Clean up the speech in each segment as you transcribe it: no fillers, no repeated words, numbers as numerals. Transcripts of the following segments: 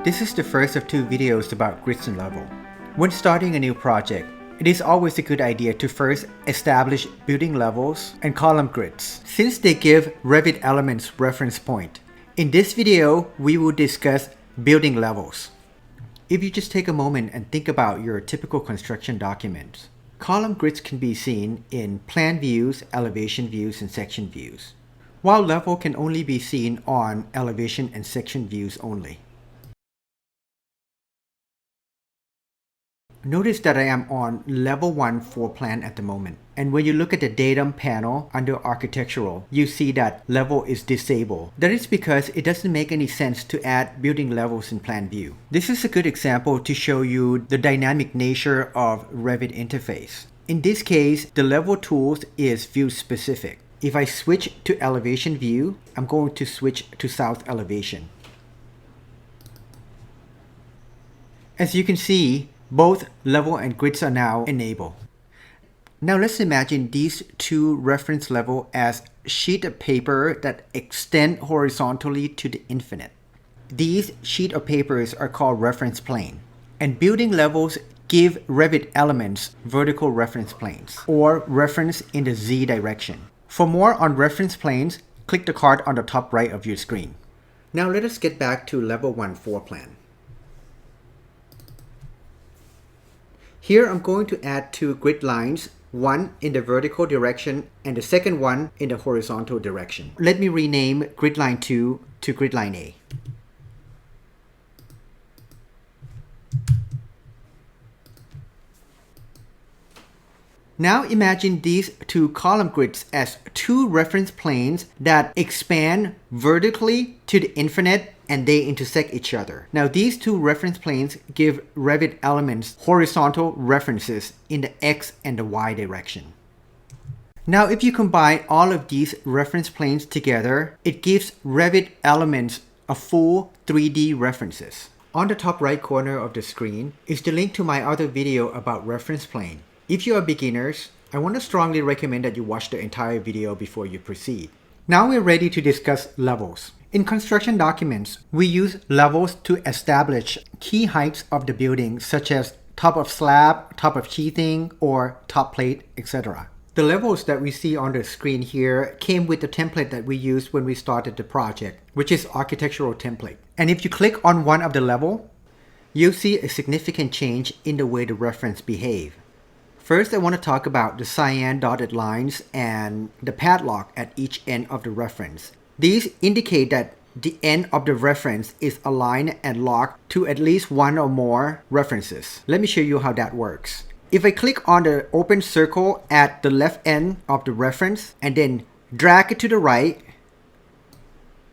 This is the first of 2 videos about grids and level. When starting a new project, it is always a good idea to first establish building levels and column grids, since they give Revit elements reference point. In this video, we will discuss building levels. If you just take a moment and think about your typical construction documents, column grids can be seen in plan views, elevation views, and section views, while level can only be seen on elevation and section views only. Notice that I am on level 1 floor plan at the moment. And when you look at the datum panel under architectural, you see that level is disabled. That is because it doesn't make any sense to add building levels in plan view. This is a good example to show you the dynamic nature of Revit interface. In this case, the level tools is view specific. If I switch to elevation view, I'm going to switch to south elevation. As you can see, both level and grids are now enabled. Now let's imagine these 2 reference levels as sheet of paper that extend horizontally to the infinite. These sheet of papers are called reference plane. And building levels give Revit elements vertical reference planes, or reference in the Z direction. For more on reference planes, click the card on the top right of your screen. Now let us get back to level 1 floor plan. Here I'm going to add 2 grid lines, one in the vertical direction and the second one in the horizontal direction. Let me rename grid line 2 to grid line A. Now imagine these 2 column grids as 2 reference planes that expand vertically to the infinite and they intersect each other. Now these 2 reference planes give Revit elements horizontal references in the X and the Y direction. Now if you combine all of these reference planes together, it gives Revit elements a full 3D references. On the top right corner of the screen is the link to my other video about reference plane. If you are beginners, I want to strongly recommend that you watch the entire video before you proceed. Now we're ready to discuss levels. In construction documents, we use levels to establish key heights of the building, such as top of slab, top of sheathing, or top plate, etc. The levels that we see on the screen here came with the template that we used when we started the project, which is architectural template. And if you click on one of the level, you'll see a significant change in the way the reference behave. First, I want to talk about the cyan dotted lines and the padlock at each end of the reference. These indicate that the end of the reference is aligned and locked to at least one or more references. Let me show you how that works. If I click on the open circle at the left end of the reference and then drag it to the right,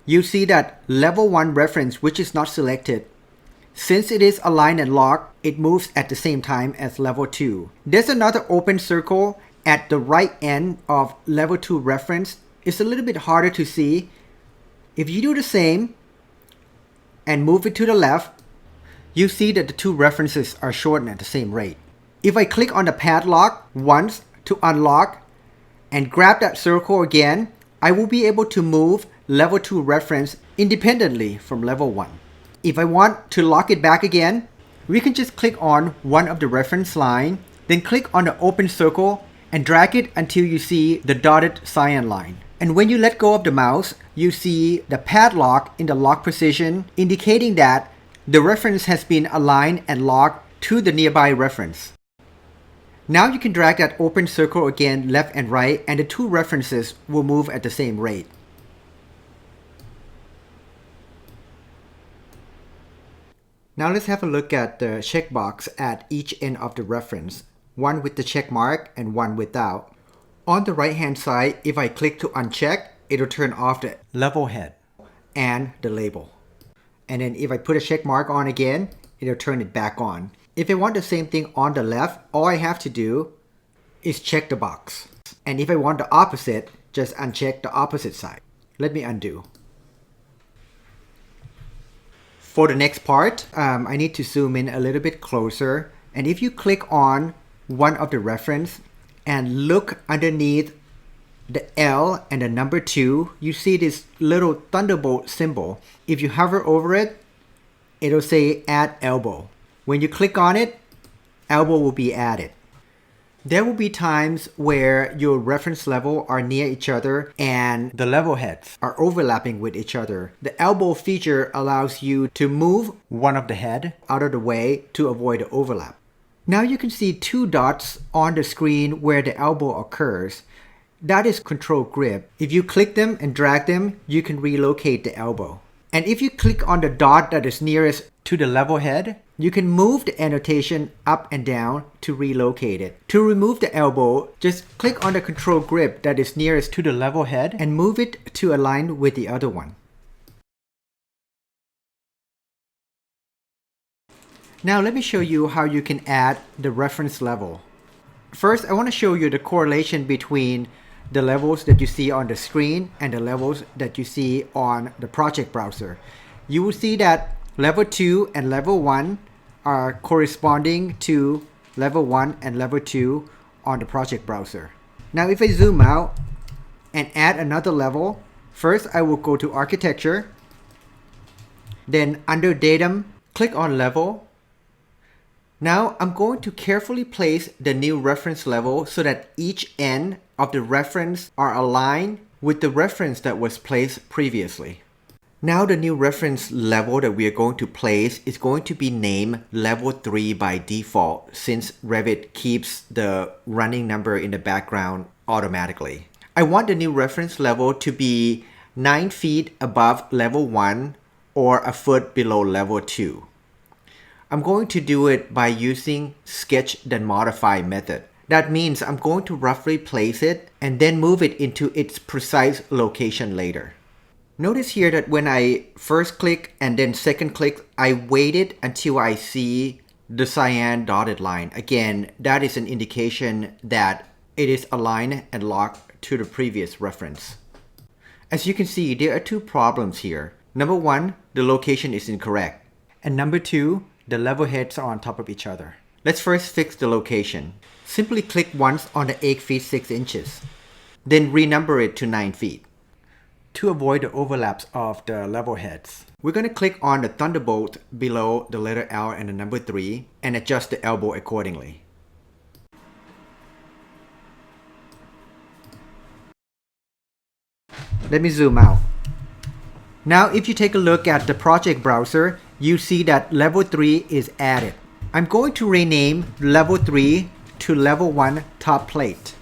you see that level 1 reference, which is not selected, since it is aligned and locked, it moves at the same time as level 2. There's another open circle at the right end of level 2 reference. It's a little bit harder to see. If you do the same and move it to the left, you see that the 2 references are shortened at the same rate. If I click on the padlock once to unlock and grab that circle again, I will be able to move level 2 reference independently from level 1. If I want to lock it back again, we can just click on one of the reference line, then click on the open circle and drag it until you see the dotted cyan line. And when you let go of the mouse, you see the padlock in the lock position, indicating that the reference has been aligned and locked to the nearby reference. Now you can drag that open circle again left and right, and the 2 references will move at the same rate. Now let's have a look at the checkbox at each end of the reference, one with the check mark and one without. On the right hand side, if I click to uncheck, it'll turn off the level head and the label. And then if I put a check mark on again, it'll turn it back on. If I want the same thing on the left, all I have to do is check the box. And if I want the opposite, just uncheck the opposite side. Let me undo. For the next part, I need to zoom in a little bit closer. And if you click on one of the reference and look underneath the L and the number 2, you see this little thunderbolt symbol. If you hover over it, it'll say add elbow. When you click on it, elbow will be added. There will be times where your reference level are near each other and the level heads are overlapping with each other. The elbow feature allows you to move one of the head out of the way to avoid the overlap. Now you can see two dots on the screen where the elbow occurs. That is control grip. If you click them and drag them, you can relocate the elbow. And if you click on the dot that is nearest to the level head, you can move the annotation up and down to relocate it. To remove the elbow, just click on the control grip that is nearest to the level head and move it to align with the other one. Now let me show you how you can add the reference level. First, I want to show you the correlation between the levels that you see on the screen and the levels that you see on the project browser. You will see that level 2 and level 1 are corresponding to level 1 and level 2 on the project browser. Now if I zoom out and add another level, first I will go to architecture, then under datum, click on level. Now I'm going to carefully place the new reference level so that each end of the reference are aligned with the reference that was placed previously. Now the new reference level that we are going to place is going to be named level 3 by default, since Revit keeps the running number in the background automatically. I want the new reference level to be 9 feet above level 1 or a foot below level 2. I'm going to do it by using sketch then modify method. That means I'm going to roughly place it and then move it into its precise location later. Notice here that when I first click and then second click, I waited until I see the cyan dotted line. Again, that is an indication that it is aligned and locked to the previous reference. As you can see, there are two problems here. Number one, the location is incorrect. And number two, the level heads are on top of each other. Let's first fix the location. Simply click once on the 8 feet 6 inches. Then renumber it to 9 feet. To avoid the overlaps of the level heads, we're going to click on the thunderbolt below the letter L and the number 3 and adjust the elbow accordingly. Let me zoom out. Now if you take a look at the project browser, you see that level 3 is added. I'm going to rename level 3 to level 1 top plate.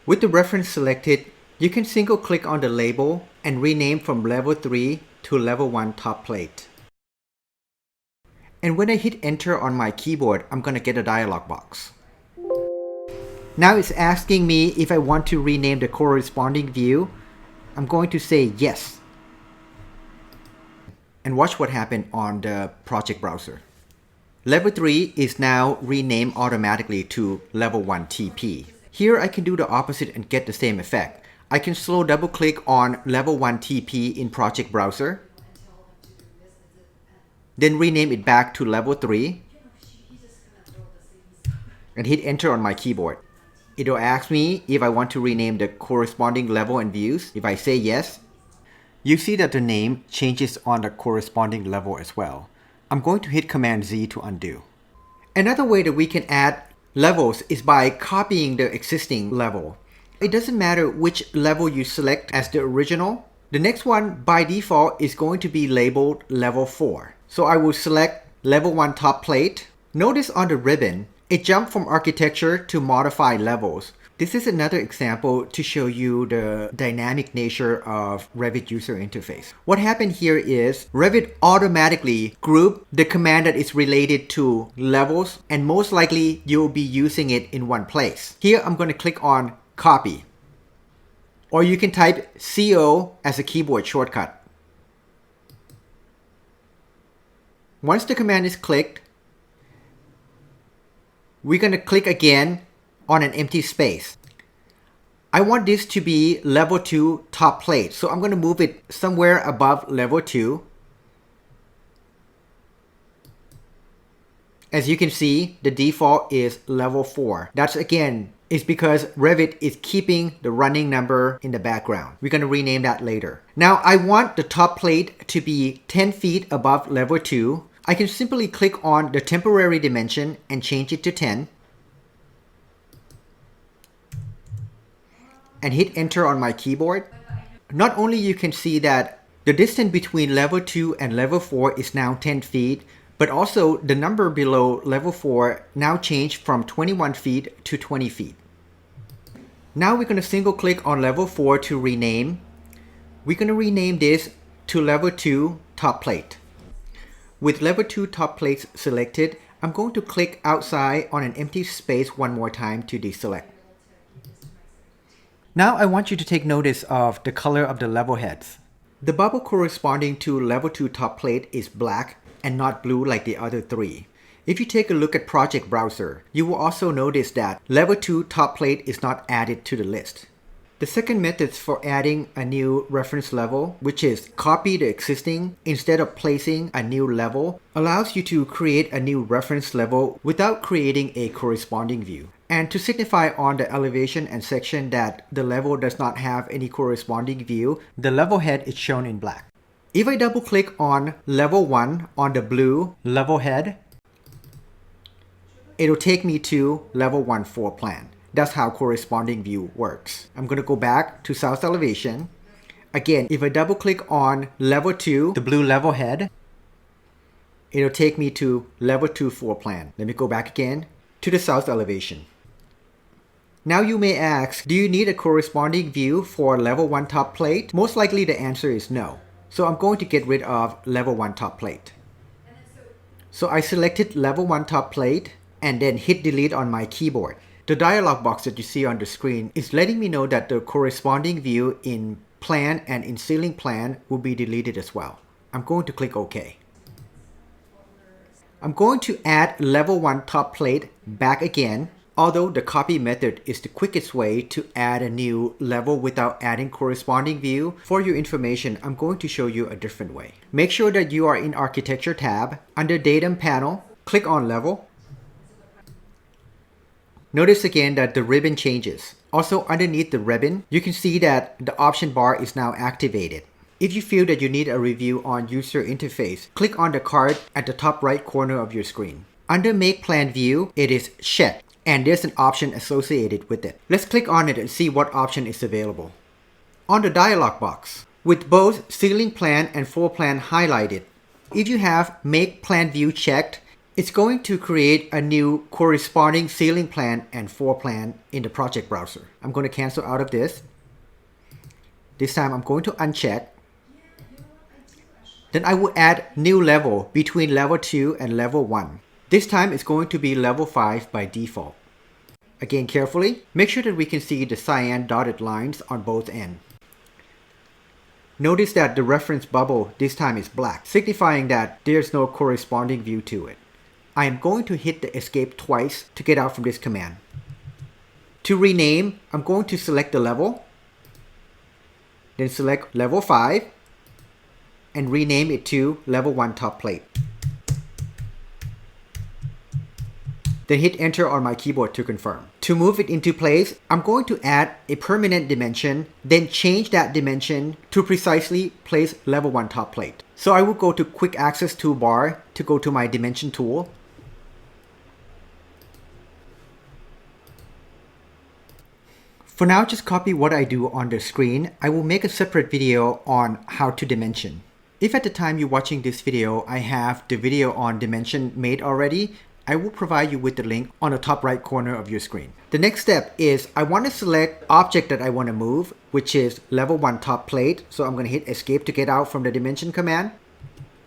With the reference selected, you can single click on the label and rename from level 3 to level 1 top plate. And when I hit enter on my keyboard, I'm going to get a dialog box. Now it's asking me if I want to rename the corresponding view. I'm going to say yes. And watch what happened on the project browser. Level 3 is now renamed automatically to level 1 TP. Here I can do the opposite and get the same effect. I can slow double click on level 1 TP in project browser, then rename it back to level 3 and hit enter on my keyboard. It'll ask me if I want to rename the corresponding level and views. If I say yes, you see that the name changes on the corresponding level as well. I'm going to hit Command Z to undo. Another way that we can add levels is by copying the existing level. It doesn't matter which level you select as the original. The next one by default is going to be labeled level 4. So I will select level 1 top plate. Notice on the ribbon, it jumped from architecture to modify levels. This is another example to show you the dynamic nature of Revit user interface. What happened here is Revit automatically grouped the command that is related to levels, and most likely you'll be using it in one place. Here I'm going to click on copy, or you can type CO as a keyboard shortcut. Once the command is clicked, we're going to click again on an empty space. I want this to be level 2 top plate, so I'm going to move it somewhere above level 2. As you can see, the default is level 4. That's again is because Revit is keeping the running number in the background. We're going to rename that later. Now I want the top plate to be 10 feet above level 2. I can simply click on the temporary dimension and change it to 10 and hit enter on my keyboard. Not only you can see that the distance between level 2 and level 4 is now 10 feet, but also the number below level 4 now changed from 21 feet to 20 feet. Now we're going to single click on level 4 to rename. We're going to rename this to level 2 top plate. With level 2 top plates selected, I'm going to click outside on an empty space one more time to deselect. Now I want you to take notice of the color of the level heads. The bubble corresponding to level 2 top plate is black and not blue like the other three. If you take a look at Project Browser, you will also notice that level 2 top plate is not added to the list. The second method for adding a new reference level, which is copy the existing instead of placing a new level, allows you to create a new reference level without creating a corresponding view. And to signify on the elevation and section that the level does not have any corresponding view, the level head is shown in black. If I double click on level 1 on the blue level head, it'll take me to level 1 floor plan. That's how corresponding view works. I'm going to go back to south elevation. Again, if I double click on level 2, the blue level head, it'll take me to level 2 floor plan. Let me go back again to the south elevation. Now you may ask, do you need a corresponding view for level 1 top plate? Most likely the answer is no. So I'm going to get rid of level 1 top plate. So I selected level 1 top plate and then hit delete on my keyboard. The dialog box that you see on the screen is letting me know that the corresponding view in plan and in ceiling plan will be deleted as well. I'm going to click OK. I'm going to add level 1 top plate back again. Although the copy method is the quickest way to add a new level without adding corresponding view, for your information, I'm going to show you a different way. Make sure that you are in Architecture tab. Under Datum panel, click on Level. Notice again that the ribbon changes. Also underneath the ribbon, you can see that the option bar is now activated. If you feel that you need a review on user interface, click on the card at the top right corner of your screen. Under Make Plan View, it is checked, and there's an option associated with it. Let's click on it and see what option is available. On the dialog box, with both Ceiling Plan and Floor Plan highlighted, if you have Make Plan View checked, it's going to create a new corresponding ceiling plan and floor plan in the project browser. I'm going to cancel out of this. This time I'm going to uncheck. Then I will add new level between level 2 and level 1. This time it's going to be level 5 by default. Again, carefully, make sure that we can see the cyan dotted lines on both ends. Notice that the reference bubble this time is black, signifying that there's no corresponding view to it. I am going to hit the escape twice to get out from this command. To rename, I'm going to select the level, then select level 5, and rename it to level 1 top plate. Then hit enter on my keyboard to confirm. To move it into place, I'm going to add a permanent dimension, then change that dimension to precisely place level 1 top plate. So I will go to Quick Access toolbar to go to my dimension tool. For now, just copy what I do on the screen. I will make a separate video on how to dimension. If at the time you're watching this video, I have the video on dimension made already, I will provide you with the link on the top right corner of your screen. The next step is I want to select object that I want to move, which is level 1 top plate. So I'm going to hit escape to get out from the dimension command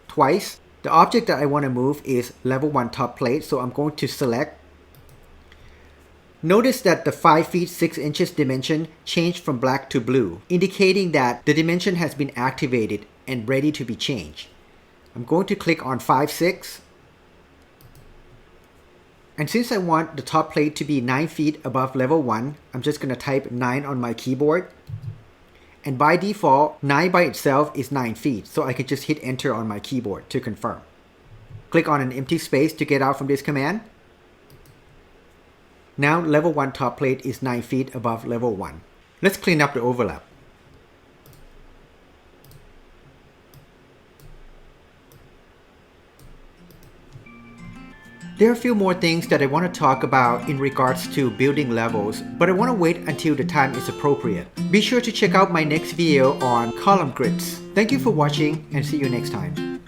twice. The object that I want to move is level 1 top plate. So I'm going to select. Notice that the 5 feet 6 inches dimension changed from black to blue, indicating that the dimension has been activated and ready to be changed. I'm going to click on 5/6. And since I want the top plate to be 9 feet above level 1, I'm just going to type 9 on my keyboard. And by default, 9 by itself is 9 feet, so I can just hit enter on my keyboard to confirm. Click on an empty space to get out from this command. Now level 1 top plate is 9 feet above level 1. Let's clean up the overlap. There are a few more things that I want to talk about in regards to building levels, but I want to wait until the time is appropriate. Be sure to check out my next video on column grids. Thank you for watching and see you next time.